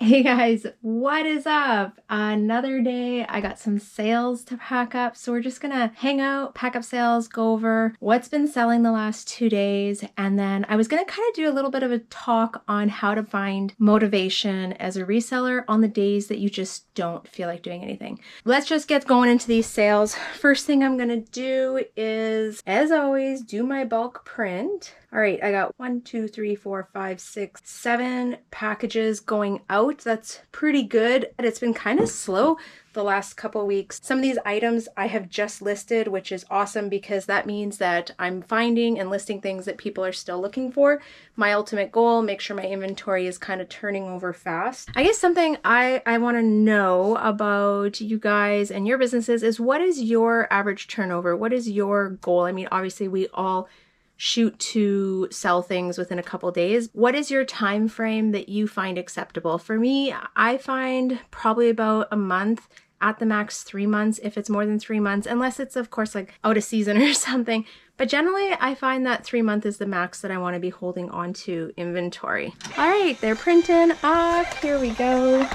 Hey guys, what is up? Another day. I got some sales to pack up, so we're just gonna hang out, pack up sales, go over what's been selling the last 2 days, and then I was gonna kind of do a little bit of a talk on how to find motivation as a reseller on the days that you just don't feel like doing anything. Let's just get going into these sales. First thing I'm gonna do is, as always, do my bulk print. All right, I got 1, 2, 3, 4, 5, 6, 7 packages going out. That's pretty good. But it's been kind of slow the last couple weeks. Some of these items I have just listed, which is awesome because that means that I'm finding and listing things that people are still looking for. My ultimate goal, make sure my inventory is kind of turning over fast. I guess something I want to know about you guys and your businesses is, what is your average turnover? What is your goal? I mean, obviously we all shoot to sell things within a couple days. What is your time frame that you find acceptable? For me, I find probably about a month, at the max 3 months if it's more than 3 months, unless it's of course like out of season or something. But generally I find that 3 months is the max that I want to be holding on to inventory. All right, they're printing off. Here we go.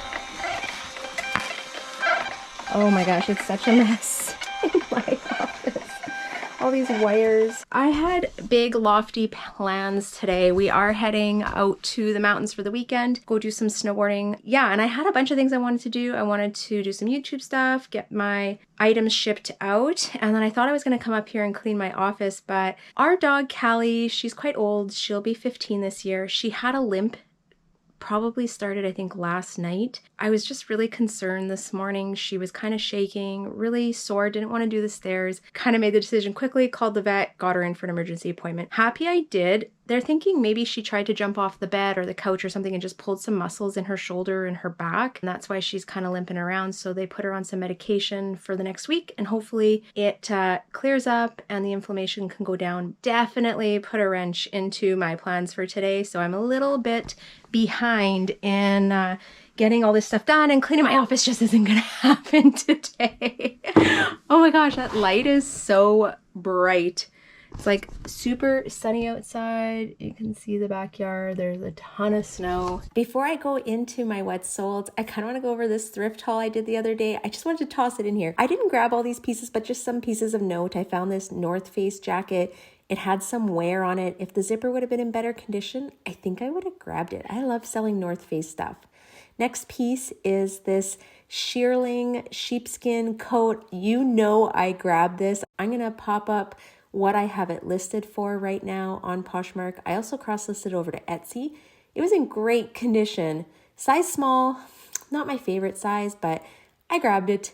Oh my gosh, it's such a mess in my office. All these wires. I had big lofty plans today. We are heading out to the mountains for the weekend, go do some snowboarding. Yeah, and I had a bunch of things I wanted to do. I wanted to do some YouTube stuff, get my items shipped out, and then I thought I was gonna come up here and clean my office, but our dog Callie, she's quite old. She'll be 15 this year. She had a limp, probably started I think last night. I was just really concerned this morning. She was kind of shaking, really sore, didn't want to do the stairs. Kind of made the decision quickly, called the vet, got her in for an emergency appointment. Happy I did. They're thinking maybe she tried to jump off the bed or the couch or something and just pulled some muscles in her shoulder and her back, and that's why she's kind of limping around. So they put her on some medication for the next week, and hopefully it clears up and the inflammation can go down. Definitely put a wrench into my plans for today, so I'm a little bit behind in getting all this stuff done, and cleaning my office just isn't gonna happen today. Oh my gosh, that light is so bright. It's like super sunny outside. You can see the backyard. There's a ton of snow. Before I go into my what's sold, I kind of want to go over this thrift haul I did the other day. I just wanted to toss it in here. I didn't grab all these pieces, but just some pieces of note. I found this North Face jacket. It had some wear on it. If the zipper would have been in better condition, I think I would have grabbed it. I love selling North Face stuff. Next piece is this shearling sheepskin coat. You know I grabbed this. I'm going to pop up what I have it listed for right now on Poshmark. I also cross-listed over to Etsy. It was in great condition. Size small, not my favorite size, but I grabbed it.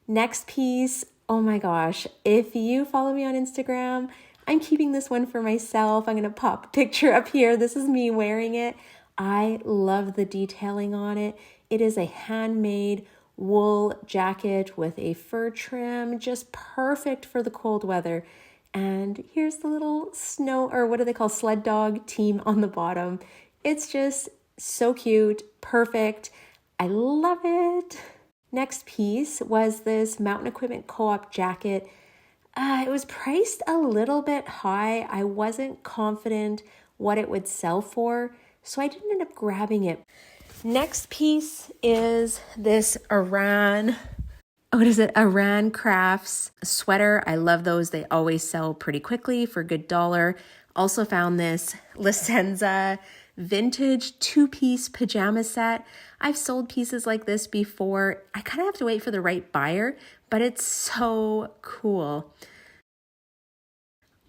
Next piece, oh my gosh. If you follow me on Instagram, I'm keeping this one for myself. I'm going to pop a picture up here. This is me wearing it. I love the detailing on it. It is a handmade wool jacket with a fur trim, just perfect for the cold weather. And here's the little snow, or what do they call, sled dog team on the bottom. It's just so cute, perfect. I love it. Next piece was this Mountain Equipment Co-op jacket. It was priced a little bit high. I wasn't confident what it would sell for, so I didn't end up grabbing it. Next piece is this Iran Crafts sweater. I love those. They always sell pretty quickly for a good dollar. Also found this Licenza vintage 2-piece pajama set. I've sold pieces like this before. I kind of have to wait for the right buyer, but it's so cool.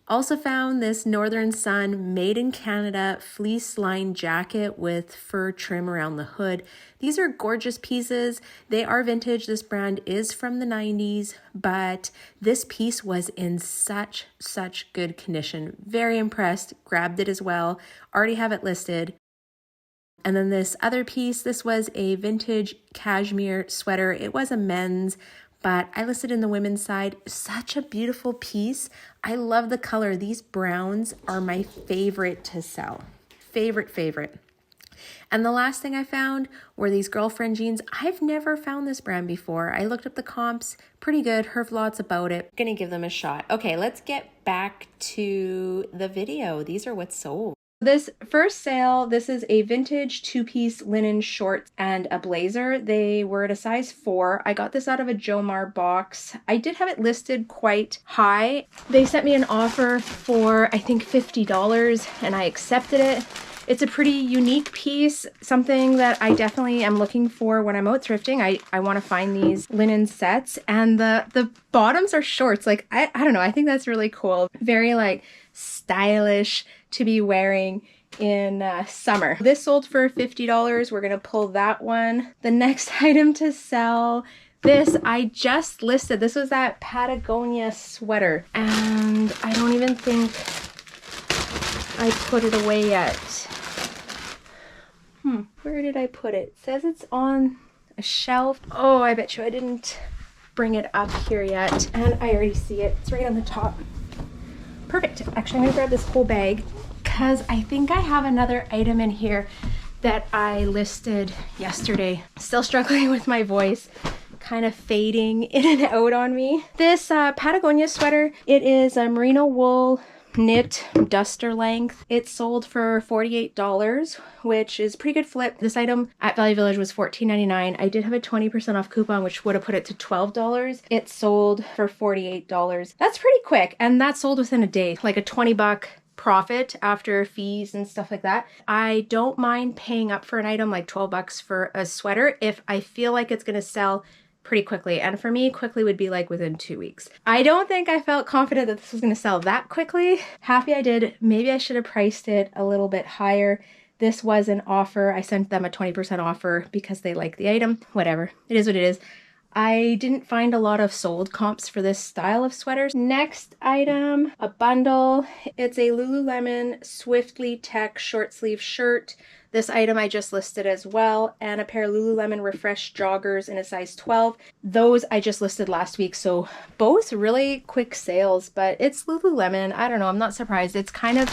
Also found this Northern Sun made in Canada fleece lined jacket with fur trim around the hood. These are gorgeous pieces. They are vintage. This brand is from the 90s, but this piece was in such good condition. Very impressed. Grabbed it as well. Already have it listed. And then this other piece, this was a vintage cashmere sweater. It was a men's, but I listed in the women's side. Such a beautiful piece. I love the color. These browns are my favorite to sell. Favorite. And the last thing I found were these girlfriend jeans. I've never found this brand before. I looked up the comps, pretty good, heard lots about it. Gonna give them a shot. Okay, let's get back to the video. These are what's sold. This first sale, this is a vintage two-piece linen shorts and a blazer. They were at a size 4. I got this out of a Jomar box. I did have it listed quite high. They sent me an offer for, I think, $50, and I accepted it. It's a pretty unique piece, something that I definitely am looking for when I'm out thrifting. I want to find these linen sets, and the bottoms are shorts. Like, I don't know, I think that's really cool. Very like stylish to be wearing in summer. This sold for $50. We're gonna pull that one. The next item to sell, this I just listed. This was that Patagonia sweater, and I don't even think I put it away yet. Where did I put it? It says it's on a shelf. Oh, I bet you I didn't bring it up here yet. And I already see it. It's right on the top. Perfect. Actually, I'm gonna grab this whole bag because I think I have another item in here that I listed yesterday. Still struggling with my voice, kind of fading in and out on me. This Patagonia sweater, it is a merino wool knit duster length. It sold for $48, which is pretty good flip. This item at Value Village was $14.99. I did have a 20% off coupon, which would have put it to $12. It sold for $48. That's pretty quick, and that sold within a day, like a 20-buck profit after fees and stuff like that. I don't mind paying up for an item like 12 bucks for a sweater if I feel like it's gonna sell pretty quickly. And for me, quickly would be like within 2 weeks. I don't think I felt confident that this was gonna sell that quickly. Happy I did. Maybe I should have priced it a little bit higher. This was an offer. I sent them a 20% offer because they like the item. Whatever. It is what it is. I didn't find a lot of sold comps for this style of sweaters. Next item, a bundle. It's a Lululemon Swiftly Tech short sleeve shirt. This item I just listed as well, and a pair of Lululemon Refresh joggers in a size 12. Those I just listed last week, so both really quick sales, but it's Lululemon. I don't know, I'm not surprised. It's kind of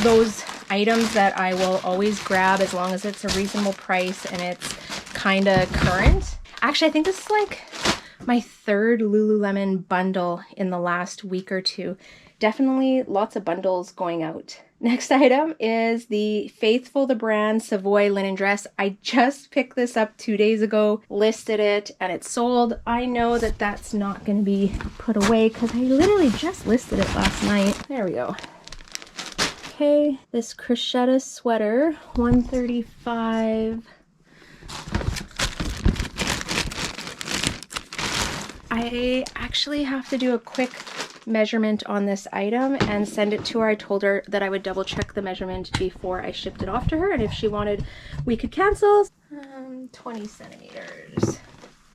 those items that I will always grab as long as it's a reasonable price and it's kind of current. Actually, I think this is like my 3rd Lululemon bundle in the last week or 2. Definitely lots of bundles going out. Next item is the Faithful the Brand Savoy linen dress. I just picked this up 2 days ago, listed it, and it sold. I know that that's not going to be put away because I literally just listed it last night. There we go. Okay, this Crocetta sweater, $135. I actually have to do a quick measurement on this item and send it to her. I told her that I would double check the measurement before I shipped it off to her, and if she wanted, we could cancel. 20 centimeters.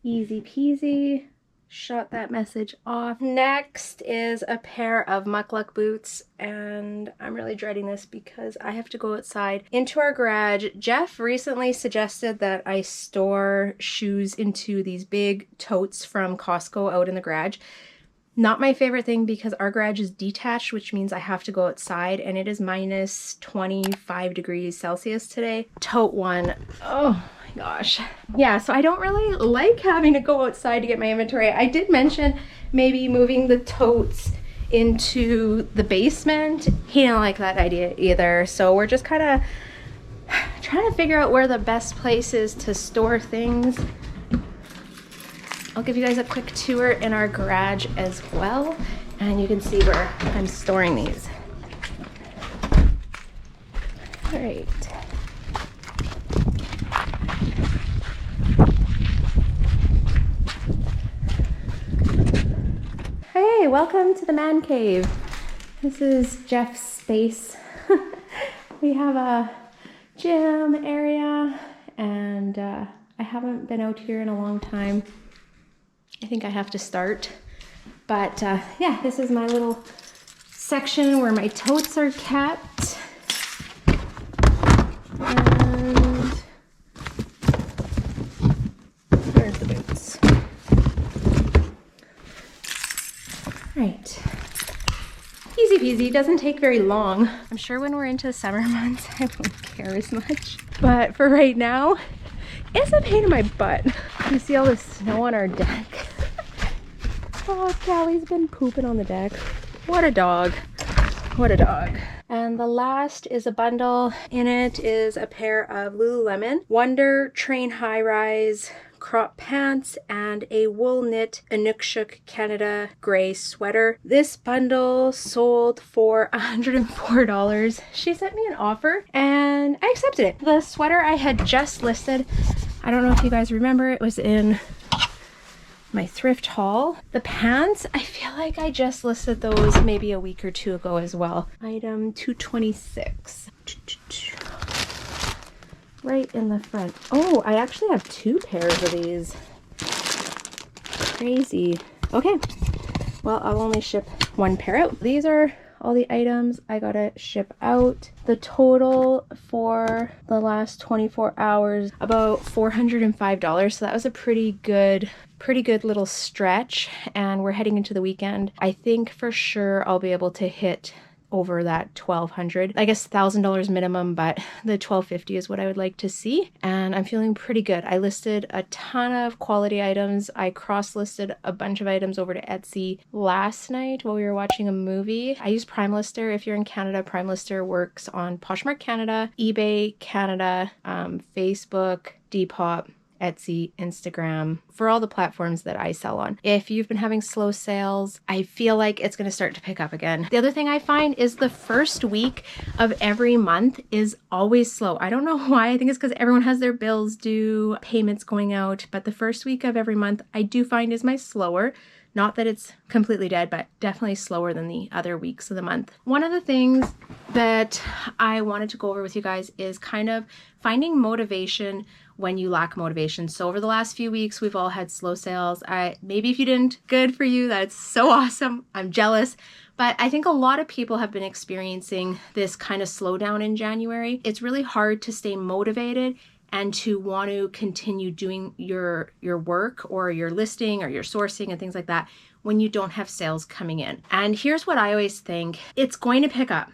Easy peasy. Shot that message off. Next is a pair of muckluck boots, and I'm really dreading this because I have to go outside into our garage. Jeff recently suggested that I store shoes into these big totes from Costco out in the garage. Not my favorite thing because our garage is detached, which means I have to go outside, and it is minus 25 degrees Celsius today. Tote one. Oh my gosh. Yeah, so I don't really like having to go outside to get my inventory. I did mention maybe moving the totes into the basement. He didn't like that idea either. So we're just kind of trying to figure out where the best place is to store things. I'll give you guys a quick tour in our garage as well, and you can see where I'm storing these. All right. Hey, welcome to the man cave. This is Jeff's space. We have a gym area, and I haven't been out here in a long time. I think I have to start, but yeah, this is my little section where my totes are kept, and there's the boots. Right, easy peasy, doesn't take very long. I'm sure when we're into the summer months I won't care as much, but for right now it's a pain in my butt. You see all this snow on our deck. Oh, Callie's been pooping on the deck. What a dog. What a dog. And the last is a bundle. In it is a pair of Lululemon Wonder Train High Rise crop pants and a wool knit Inukshuk Canada gray sweater. This bundle sold for $104. She sent me an offer and I accepted it. The sweater I had just listed, I don't know if you guys remember, it was in my thrift haul. The pants, I feel like I just listed those maybe a week or two ago as well. Item 226. Right in the front. Oh, I actually have 2 pairs of these. Crazy. Okay, well, I'll only ship 1 pair out. These are all the items I gotta ship out. The total for the last 24 hours, about $405. So that was a pretty good little stretch. And we're heading into the weekend. I think for sure I'll be able to hit over that $1,200. I guess $1,000 minimum, but the $1,250 is what I would like to see. And I'm feeling pretty good. I listed a ton of quality items. I cross-listed a bunch of items over to Etsy last night while we were watching a movie. I use Prime Lister. If you're in Canada, Prime Lister works on Poshmark Canada, eBay Canada, Facebook, Depop, Etsy, Instagram, for all the platforms that I sell on. If you've been having slow sales, I feel like it's going to start to pick up again. The other thing I find is the first week of every month is always slow. I don't know why. I think it's because everyone has their bills due, payments going out, but the first week of every month I do find is my slower. Not that it's completely dead, but definitely slower than the other weeks of the month. One of the things that I wanted to go over with you guys is kind of finding motivation when you lack motivation. So over the last few weeks, we've all had slow sales. Maybe if you didn't, good for you. That's so awesome. I'm jealous. But I think a lot of people have been experiencing this kind of slowdown in January. It's really hard to stay motivated and to want to continue doing your work or your listing or your sourcing and things like that when you don't have sales coming in. And here's what I always think. It's going to pick up.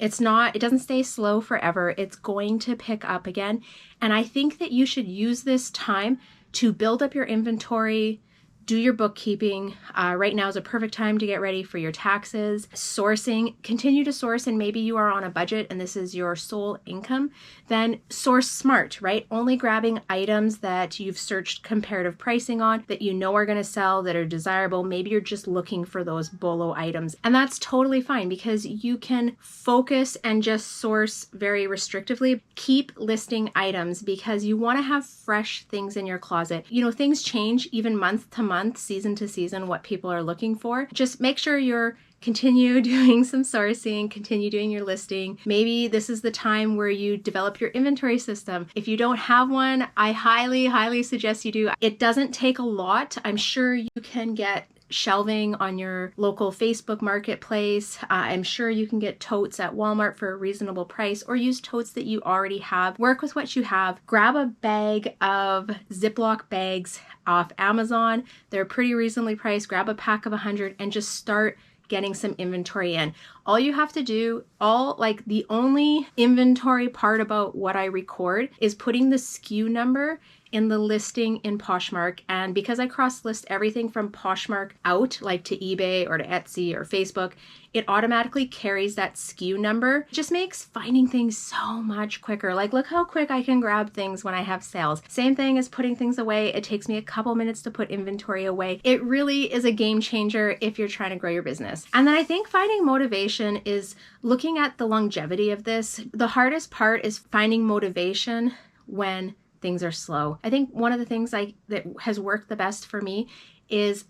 It doesn't stay slow forever. It's going to pick up again. And I think that you should use this time to build up your inventory, do your bookkeeping. Right now is a perfect time to get ready for your taxes. Sourcing, continue to source, and maybe you are on a budget and this is your sole income, then source smart, right? Only grabbing items that you've searched comparative pricing on, that you know are gonna sell, that are desirable. Maybe you're just looking for those BOLO items, and that's totally fine because you can focus and just source very restrictively. Keep listing items because you wanna have fresh things in your closet. You know, things change even month to month, season to season, what people are looking for. Just make sure you're continue doing some sourcing, continue doing your listing. Maybe this is the time where you develop your inventory system. If you don't have one, I highly, highly suggest you do. It doesn't take a lot. I'm sure you can get shelving on your local Facebook marketplace. I'm sure you can get totes at Walmart for a reasonable price, or use totes that you already have. Work with what you have. Grab a bag of Ziploc bags off Amazon. They're pretty reasonably priced. Grab a pack of 100 and just start getting some inventory in. All you have to do, the only inventory part about what I record is putting the SKU number in the listing in Poshmark. And because I cross-list everything from Poshmark out, like to eBay or to Etsy or Facebook, it automatically carries that SKU number. It just makes finding things so much quicker. Like, look how quick I can grab things when I have sales. Same thing as putting things away. It takes me a couple minutes to put inventory away. It really is a game changer if you're trying to grow your business. And then I think finding motivation is looking at the longevity of this. The hardest part is finding motivation when things are slow. I think one of the things that has worked the best for me is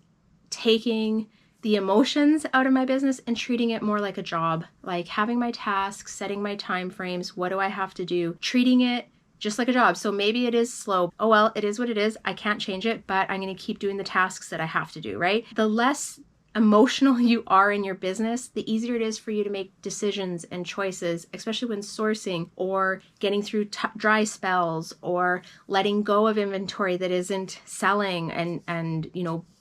taking the emotions out of my business and treating it more like a job, like having my tasks, setting my time frames. What do I have to do? Treating it just like a job. So maybe it is slow. Oh, well, it is what it is. I can't change it, but I'm going to keep doing the tasks that I have to do, right? The less emotional you are in your business, the easier it is for you to make decisions and choices, especially when sourcing or getting through dry spells or letting go of inventory that isn't selling and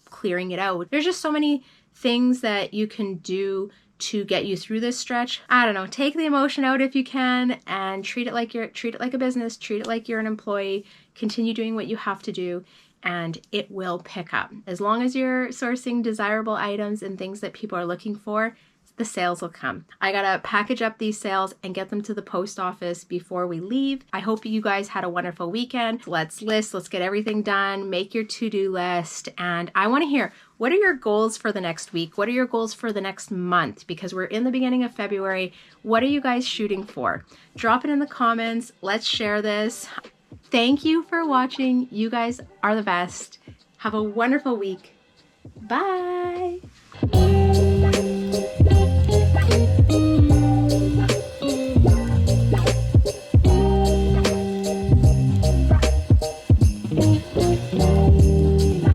clearing it out. There's just so many things that you can do to get you through this stretch. I don't know, take the emotion out if you can and treat it like a business, treat it like you're an employee, continue doing what you have to do, and it will pick up. As long as you're sourcing desirable items and things that people are looking for, the sales will come. I gotta package up these sales and get them to the post office before we leave. I hope you guys had a wonderful weekend. Let's get everything done, make your to-do list, and I wanna hear, what are your goals for the next week? What are your goals for the next month? Because we're in the beginning of February. What are you guys shooting for? Drop it in the comments. Let's share this. Thank you for watching. You guys are the best. Have a wonderful week. Bye.